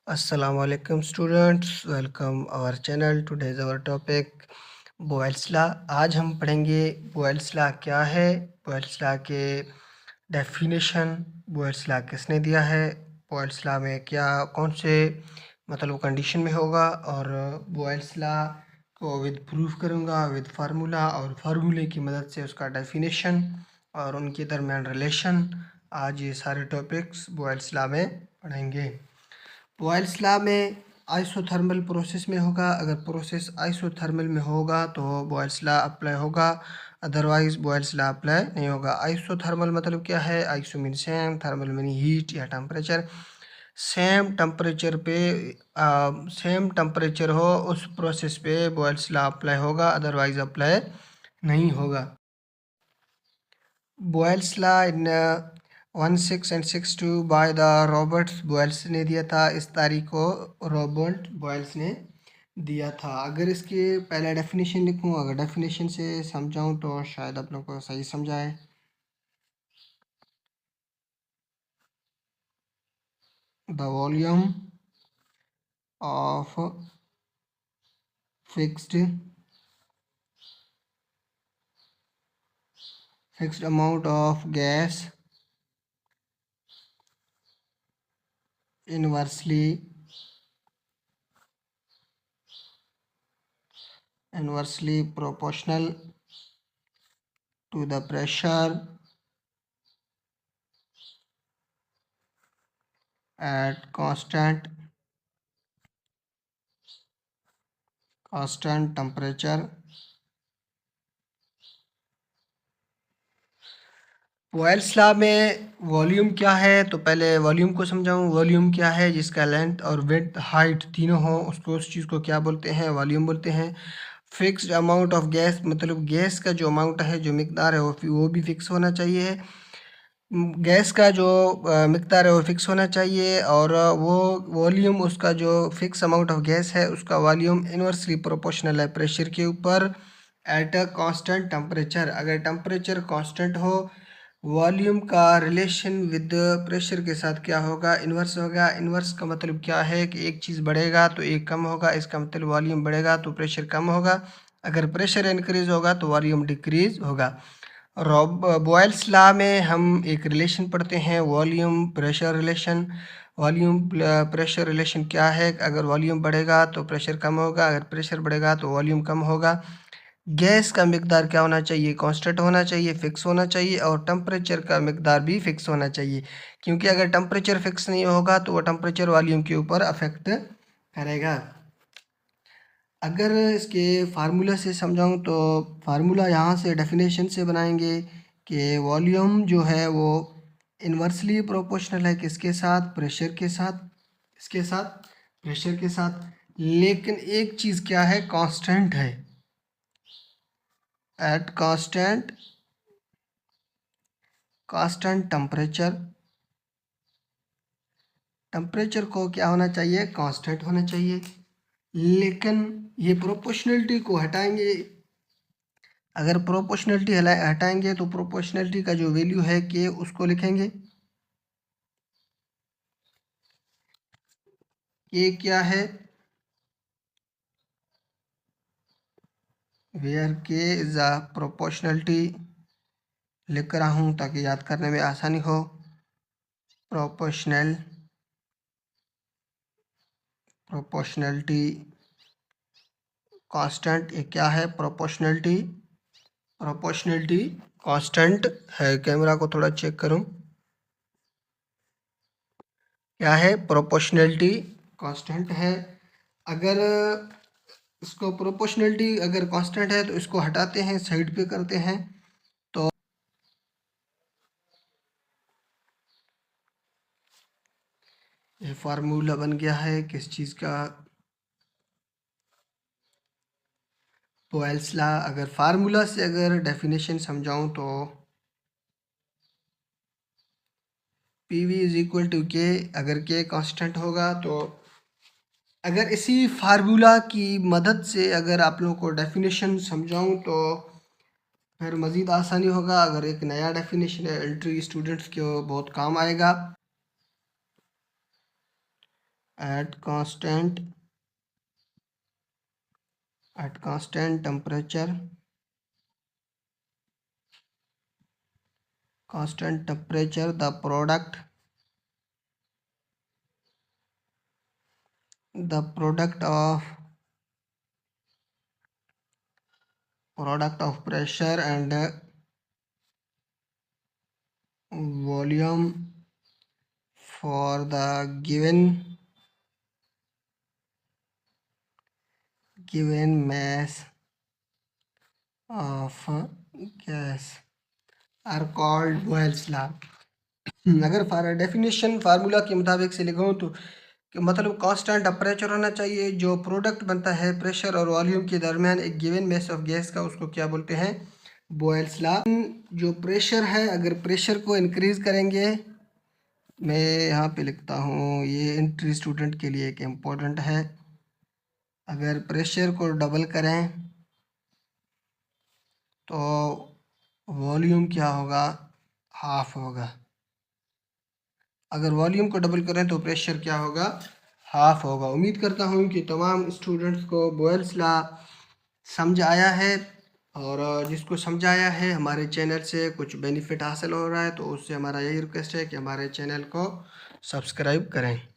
Assalamu alaikum students, welcome our channel. Today is our topic Boyle's Law. आज हम पढ़ेंगे Boyle's Law क्या है, Boyle's Law के डेफिनेशन, Boyle's Law किसने दिया है, Boyle's Law में क्या कौन से मतलब कंडीशन में होगा और Boyle's Law को विद प्रूफ करूँगा विद फार्मूला और फार्मूले की मदद से उसका डेफिनेशन और उनके दरमियान रिलेशन। आज ये सारे टॉपिक्स Boyle's Law में पढ़ेंगे। बॉयल्स लॉ में आइसोथर्मल प्रोसेस में होगा। अगर प्रोसेस आइसोथर्मल में होगा तो बॉयल्स लॉ अप्लाई होगा, अदरवाइज बॉयल्स लॉ अप्लाई नहीं होगा। आइसोथर्मल मतलब क्या है? Iso mean same, thermal mean heat या टेम्परेचर। सेम टेम्परेचर पे सेम टेम्परेचर हो उस प्रोसेस पे बॉयल्स लॉ अप्लाई होगा, अदरवाइज अप्लाई नहीं होगा। Boyle's law in 1662 by the Roberts Boyle's ने दिया था। इस तारीख को रॉबर्ट बॉयल्स ने दिया था। अगर इसके पहले डेफिनेशन लिखूं, अगर डेफिनेशन से समझाऊं तो शायद आप लोगों को सही समझाए। The volume of fixed amount of gas inversely proportional to the pressure at constant temperature। Boils law में वॉल्यूम क्या है, तो पहले वॉल्यूम को समझाऊं। वॉल्यूम क्या है? जिसका लेंथ और विड्थ हाइट तीनों हो उसको, उस चीज़ को क्या बोलते हैं? वॉल्यूम बोलते हैं। फिक्स्ड अमाउंट ऑफ गैस मतलब गैस का जो अमाउंट है, जो मिकदार है वो भी फिक्स होना चाहिए। गैस का जो मिकदार है वो फिक्स होना चाहिए और वो वॉल्यूम, उसका जो फिक्स अमाउंट ऑफ गैस है उसका वॉल्यूम इन्वर्सली प्रोपोर्शनल है प्रेशर के ऊपर एट अ कांस्टेंट टेम्परेचर। अगर टेम्परेचर कांस्टेंट हो, वॉल्यूम का रिलेशन विद प्रेशर के साथ क्या होगा? इन्वर्स होगा। इन्वर्स का मतलब क्या है कि एक चीज़ बढ़ेगा तो एक कम होगा। इसका मतलब वॉल्यूम बढ़ेगा तो प्रेशर कम होगा। अगर प्रेशर इंक्रीज होगा तो वॉल्यूम डिक्रीज होगा। बॉयल्स लॉ में हम एक रिलेशन पढ़ते हैं, volume pressure relation. Volume pressure relation क्या है? अगर वॉल्यूम बढ़ेगा तो प्रेशर कम होगा, अगर प्रेशर बढ़ेगा तो वॉल्यूम कम होगा। गैस का मिकदार क्या होना चाहिए? कांस्टेंट होना चाहिए, फिक्स होना चाहिए और टेम्परेचर का मिकदार भी फिक्स होना चाहिए, क्योंकि अगर टेम्परेचर फिक्स नहीं होगा तो वो टेम्परेचर वॉल्यूम के ऊपर अफेक्ट करेगा। अगर इसके फार्मूला से समझाऊं तो फार्मूला यहाँ से डेफिनेशन से बनाएंगे कि वॉल्यूम जो है वो इन्वर्सली प्रोपोर्शनल है किसके साथ? प्रेशर के साथ। इसके साथ प्रेशर के साथ। लेकिन एक चीज़ क्या है? कांस्टेंट है। एट कांस्टेंट टेम्परेचर को क्या होना चाहिए? कांस्टेंट होना चाहिए। लेकिन ये प्रोपोर्शनलिटी को हटाएंगे। अगर प्रोपोर्शनलिटी हटाएंगे तो प्रोपोर्शनलिटी का जो वैल्यू है के, उसको लिखेंगे के क्या है? वेयर के इज अ प्रोपोर्शनलिटी लिख रहा हूँ ताकि याद करने में आसानी हो। प्रोपोर्शनलिटी कांस्टेंट, ये क्या है? प्रोपोर्शनलिटी कांस्टेंट है। कैमरा को थोड़ा चेक करूं, क्या है? प्रोपोर्शनलिटी कांस्टेंट है। अगर इसको प्रोपोर्शनलिटी अगर कांस्टेंट है तो इसको हटाते हैं, साइड पे करते हैं तो ये फार्मूला बन गया है किस चीज़ का? Boyle's law. अगर फार्मूला से अगर डेफिनेशन समझाऊं तो P V is equal to K. अगर के कांस्टेंट होगा तो अगर इसी फार्मूला की मदद से अगर आप लोगों को डेफिनेशन समझाऊं तो फिर मज़ीद आसानी होगा। अगर एक नया डेफिनेशन है, एंट्री स्टूडेंट्स को बहुत काम आएगा। at constant temperature, the product of pressure and volume for the given mass of gas are called Boyle's law। अगर डेफिनेशन फार्मूला के मुताबिक से लिखूँ तो कि मतलब कांस्टेंट टेम्परेचर होना चाहिए, जो प्रोडक्ट बनता है प्रेशर और वॉल्यूम के दरमियान एक गिवन मास ऑफ गैस का, उसको क्या बोलते हैं? Boyle's law. जो प्रेशर है, अगर प्रेशर को इंक्रीज करेंगे, मैं यहाँ पे लिखता हूँ, ये एंट्री स्टूडेंट के लिए एक इम्पोर्टेंट है, अगर प्रेशर को डबल करें तो वॉल्यूम क्या होगा? हाफ होगा। अगर वॉल्यूम को डबल करें तो प्रेशर क्या होगा? हाफ होगा। उम्मीद करता हूँ कि तमाम स्टूडेंट्स को बॉयल्स लॉ समझ आया है, और जिसको समझाया है हमारे चैनल से कुछ बेनिफिट हासिल हो रहा है, तो उससे हमारा यही रिक्वेस्ट है कि हमारे चैनल को सब्सक्राइब करें।